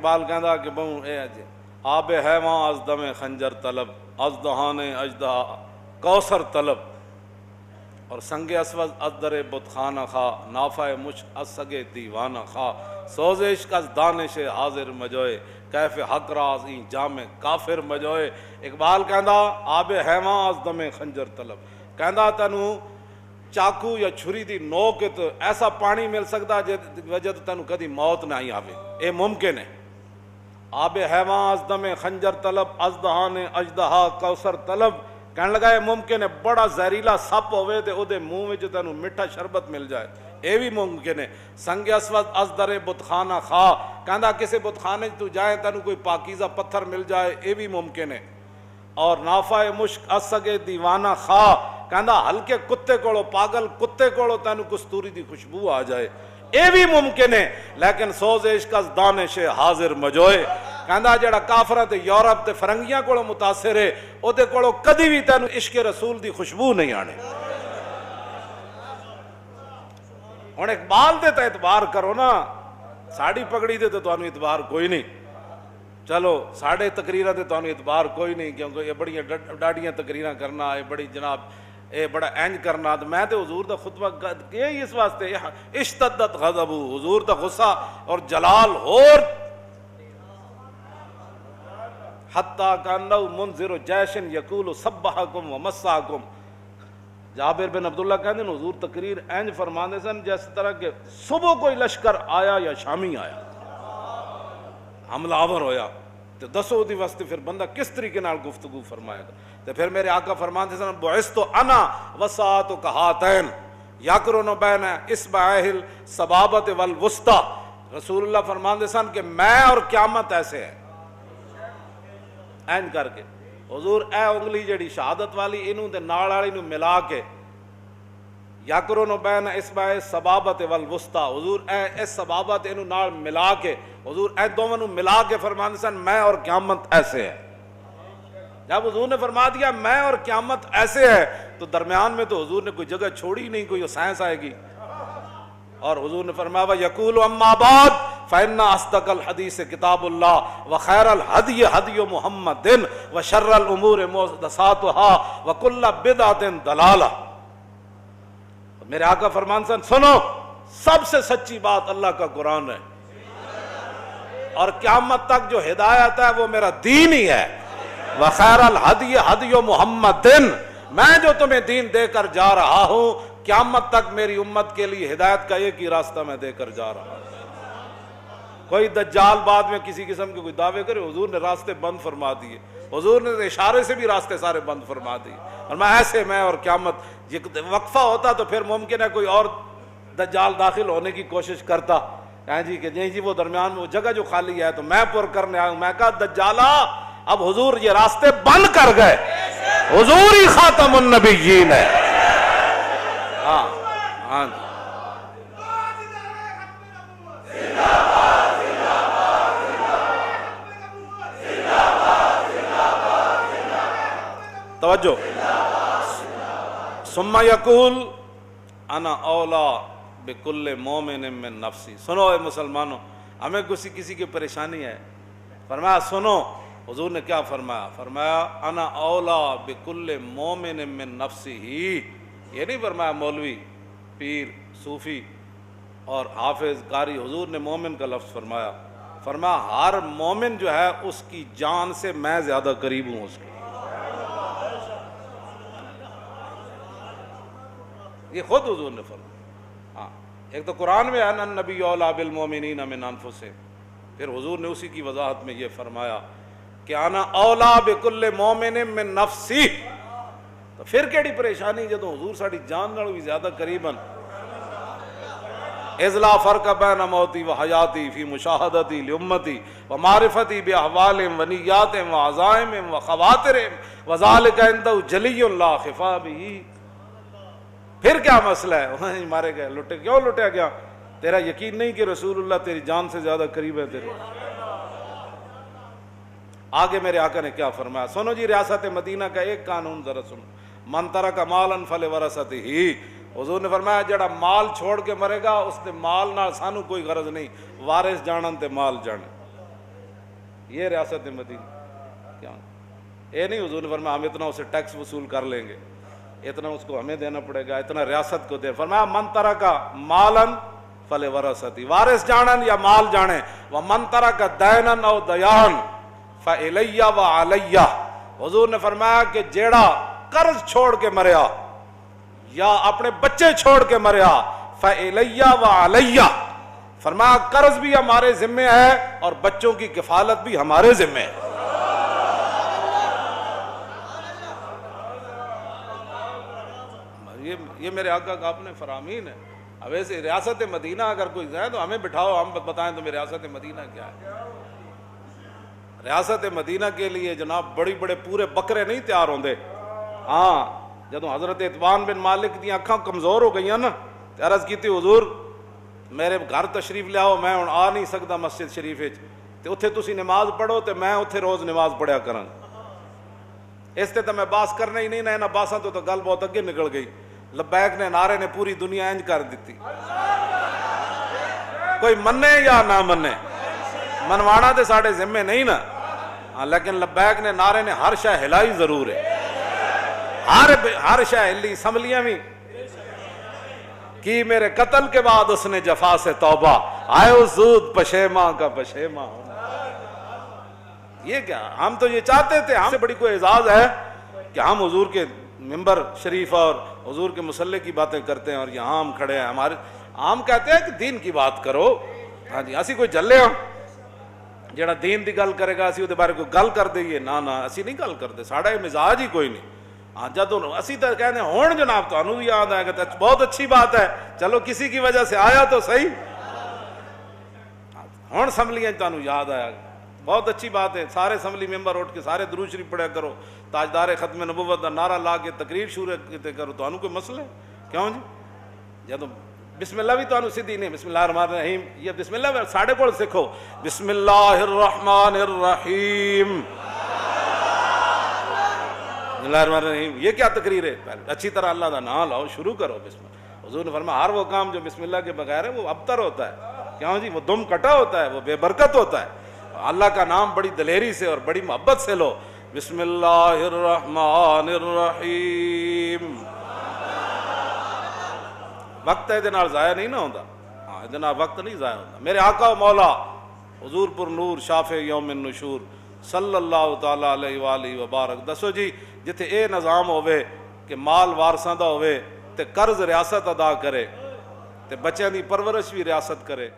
اقبال کہندا کہ بہوں اے آب حیواں از دم خنجر طلب از دہان اژدہا کوثر طلب، اور سنگ اسود از در بت خانہ خواہ نافع مشک از سگ دیوانہ خواہ، سوز عشق از دانش حاضر مجوئے کیف حق راز این جام کافر مجوئے۔ اقبال کہندا آب حیواں از دم خنجر طلب، کہندا تینوں چاقو یا چھری دی نوک تو ایسا پانی مل سکتا جس وجہ تو تینوں کدی موت نہیں آوے، اے ممکن ہے۔ آب حیواں از دم خنجر طلب از دہان اژدہا کوثر طلب، کہنے لگا یہ ممکن ہے بڑا زہریلا سپ ہوئے تے او دے منہ وچ تینوں میٹھا شربت مل جائے، اے بھی ممکن ہے۔ سنگ اسود از در بت خانہ خواہ، کہندا کسے بت خانے تو جائے تینوں کوئی پاکیزہ پتھر مل جائے، اے بھی ممکن ہے۔ اور نافع مشک از سگے دیوانہ خواہ، کہندا ہلکے کتے کولو پاگل کتے کولو تینوں کستوری دی خوشبو آ جائے، اے بھی ممکن ہے۔ لیکن سوز عشق از دانش حاضر مجوئے، کہندا جڑا کافراں تے یورپ تے فرنگیاں کولو متاثر ہے او دے کولو کدی بھی تینوں عشق رسول دی خوشبو نہیں آنے۔ ہن اقبال دے تے اعتبار کرو نا، ساڑی پگڑی دے تے تانوں اعتبار کوئی نہیں، چلو ساڑے تقریراں تے تانوں اعتبار کوئی نہیں، کیونکہ یہ بڑی ڈاڈیاں تقریراں کرنا، یہ بڑی جناب اے بڑا اینج کرنا، تو میں تے حضور دا خطبہ کہ اس واسطے اشتدت غضب، حضور دا غصہ اور جلال اور حتیٰ کانہ منذر جیش یقول سبحکم ومساکم۔ جابر بن عبداللہ کہتے ہیں حضور تقریر اینج فرماندے سن جس طرح کہ صبح کوئی لشکر آیا یا شامی آیا، حملہ آور ہویا تو دسو دی واسطے پھر بندہ کس طریقے نال گفتگو فرمائے گا۔ تو پھر میرے آقا فرماندے سن بعثت انا وساعتک ہاتین یقرن بین اصبعیہ السبابۃ والوسطی، رسول اللہ فرماندے سن کہ میں اور قیامت ایسے ہے، این کر کے حضور اے انگلی جڑی شہادت والی انہوں دے نال والی نو ملا کے یقرن بین اصبع السبابۃ والوسطی، حضور اے اس سبابت انہوں نال ملا کے حضور اے دونوں نو ملا کے فرماندے سن میں اور قیامت ایسے ہے۔ جب حضور نے فرما دیا میں اور قیامت ایسے ہے تو درمیان میں تو حضور نے کوئی جگہ چھوڑی نہیں، کوئی سائنس آئے گی۔ اور حضور نے فرمایا وَيَقُولُ أَمَّا بَعْدُ فَإِنَّ أَصْدَقَ الْحَدِيثِ كِتَابُ اللَّهِ وَخَيْرَ الْهَدْيِ هَدْيُ مُحَمَّدٍ وَشَرَّ الْأُمُورِ مُحْدَثَاتُهَا وَكُلُّ بِدْعَةٍ ضَلَالَةٌ۔ میرے آقا فرمان سنو، سب سے سچی بات اللہ کا قرآن ہے، اور قیامت تک جو ہدایت ہے وہ میرا دین ہی ہے۔ وَخَيْرَ الْهَدْيِ هَدْيُ مُحَمَّدٍ، میں جو تمہیں دین دے کر جا رہا ہوں قیامت تک میری امت کے لیے ہدایت کا ایک ہی راستہ میں دے کر جا رہا ہوں۔ کوئی دجال بعد میں کسی قسم کے کوئی دعوے کرے، حضور نے راستے بند فرما دیے، حضور نے اشارے سے بھی راستے سارے بند فرما دیے، اور میں ایسے میں اور قیامت وقفہ ہوتا تو پھر ممکن ہے کوئی اور دجال داخل ہونے کی کوشش کرتا، جی کہ نہیں جی وہ درمیان میں وہ جگہ جو خالی ہے تو میں پر کرنے آیا ہوں۔ میں کہا دجالا اب حضور یہ راستے بند کر گئے، حضور ہی خاتم النبیین ہے۔ ہاں ہاں توجہ، ثم یقول انا اولا بکل مومن من نفسی۔ سنو اے مسلمانوں، ہمیں کسی کی پریشانی ہے، فرمایا سنو حضور نے کیا فرمایا، فرمایا انا اولا بکل مومن من نفسی ہی، یہ نہیں فرمایا مولوی پیر صوفی اور حافظ قاری، حضور نے مومن کا لفظ فرمایا، فرمایا ہر مومن جو ہے اس کی جان سے میں زیادہ قریب ہوں اس کی۔ یہ خود حضور نے فرمایا۔ ہاں ایک تو قرآن میں ہے نا النبی اولیٰ بالمومنین من انفسہم، پھر حضور نے اسی کی وضاحت میں یہ فرمایا کہ انا اولیٰ بکل مومن من نفسی، تو پھر کیڑی پریشانی جدو حضور ساڑی جان نالوں بھی زیادہ قریباً۔ اذ لا فرق بین موتی و حیاتی فی مشاہدتی لامتی و معرفتی باحوال و نیات و عزائم و خواتر وذالک عنده جلی لا خفا بہ۔ پھر کیا مسئلہ ہے؟ وہاں مارے گئے، لٹے، کیوں لٹیا گیا؟ تیرا یقین نہیں کہ رسول اللہ تیری جان سے زیادہ قریب ہے تیرے؟ آگے میرے آقا نے کیا فرمایا، سنو جی ریاست مدینہ کا ایک قانون ذرا سنو، من ترک مالا فلورثتہ، حضور نے فرمایا جڑا مال چھوڑ کے مرے گا اس نے مال نہ سانو کوئی غرض نہیں، وارث جانن تے مال جانے۔ یہ ریاست مدینہ کیا؟ یہ نہیں حضور نے فرمایا ہم اتنا اسے ٹیکس وصول کر لیں گے، اتنا اس کو ہمیں دینا پڑے گا، اتنا ریاست کو دے. فرمایا من ترک مالن فلورثتی، وارث جانن یا مال جانے، ومن ترک دینن او دیان فالی وعلی. حضور نے فرمایا کہ جیڑا قرض چھوڑ کے مریا یا اپنے بچے چھوڑ کے مریا فالی وعلی، فرمایا قرض بھی ہمارے ذمے ہے اور بچوں کی کفالت بھی ہمارے ذمے ہے. یہ میرے آقا کا اپنے فرامین ہے. اب ایسے ریاست مدینہ اگر کوئی جائے تو ہمیں بٹھاؤ، ہم بتائیں تو میرے ریاست مدینہ کیا ہے. ریاست مدینہ کے لیے جناب بڑی بڑے پورے بکرے نہیں تیار ہوندے. ہاں جدو حضرت اتبان بن مالک دی اکھاں کمزور ہو گئی نا، عرض کیتی حضور میرے گھر تشریف لیاؤ، میں ہن آ نہیں سکتا مسجد شریف وچ، تے اوتھے تسی نماز پڑھو تے میں اوتھے روز نماز پڑھیا کراں. اس تے میں باس کرنا ہی نہیں نہ انہاں باساں تو گل بہت اگے نکل گئی. لبیک نے نعرے نے پوری دنیا انج کر دیتی، کوئی منے یا نہ منے، منوانا تے ساڈے ذمے نہیں نا. ہاں لیکن لبیک نے نعرے نے ہر شے ہلائی ضرور ہے، ہر شے ہلی. اسمبلیاں بھی کی میرے قتل کے بعد اس نے جفا سے توبہ، آئے زود پشیماں کا پشیماں ہونا. یہ کیا، ہم تو یہ چاہتے تھے، ہم سے بڑی کوئی اعزاز ہے کہ ہم حضور کے ممبر شریف اور حضور کے مصلی کی باتیں کرتے ہیں اور یہاں ہم کھڑے ہیں. ہمارے عام کہتے ہیں کہ دین کی بات کرو. ہاں جی اسی کوئی جلے ہوں جڑا دین دی گل کرے گا اسی وہ بارے کوئی گل کر دئیے، نہ اسی نہیں گل کرتے، ساڑھا یہ مزاج ہی کوئی نہیں. ہاں جدوں اسی تو کہتے ہیں ہون جناب تو بھی یاد آئے گا، بہت اچھی بات ہے، چلو کسی کی وجہ سے آیا تو صحیح، ہون اسمبلیاں تانوں یاد آیا، بہت اچھی بات ہے. سارے اسمبلی ممبر اٹھ کے سارے درود شریف پڑھیا کرو، تاجدار ختم نبوت کا نعرہ لا کے تقریر شروع کیتے کرو. تانوں کوئی مسئلہ ہے کیوں جی؟ جدوں بسم اللہ بھی تانوں سیدھی نہیں، بسم اللہ الرحمن الرحیم، یہ بسم اللہ ساڑھے کول سکھو، بسم اللہ الرحمن الرحیم، بسم اللہ الرحمن الرحیم. یہ کیا تقریر ہے؟ اچھی طرح اللہ کا نام لاؤ، شروع کرو بسم اللہ. حضور نے فرمایا ہر وہ کام جو بسم اللہ کے بغیر ہے وہ ابتر ہوتا ہے، کیوں جی؟ وہ دم کٹا ہوتا ہے، وہ بے برکت ہوتا ہے. اللہ کا نام بڑی دلیری سے اور بڑی محبت سے لو، بسم اللہ الرحمن الرحیم. وقت ہے نال ضائع نہیں نہ ہوتا، ہاں جناب وقت نہیں ضائع ہوتا. میرے آقا و مولا حضور پر نور شافع یوم النشور صلی اللہ تعالی علیہ وآلہ وبارک. دسو جی جتھے اے نظام ہوئے کہ مال وارثاں دا ہوئے تے قرض ریاست ادا کرے تے بچیاں دی پرورش بھی ریاست کرے.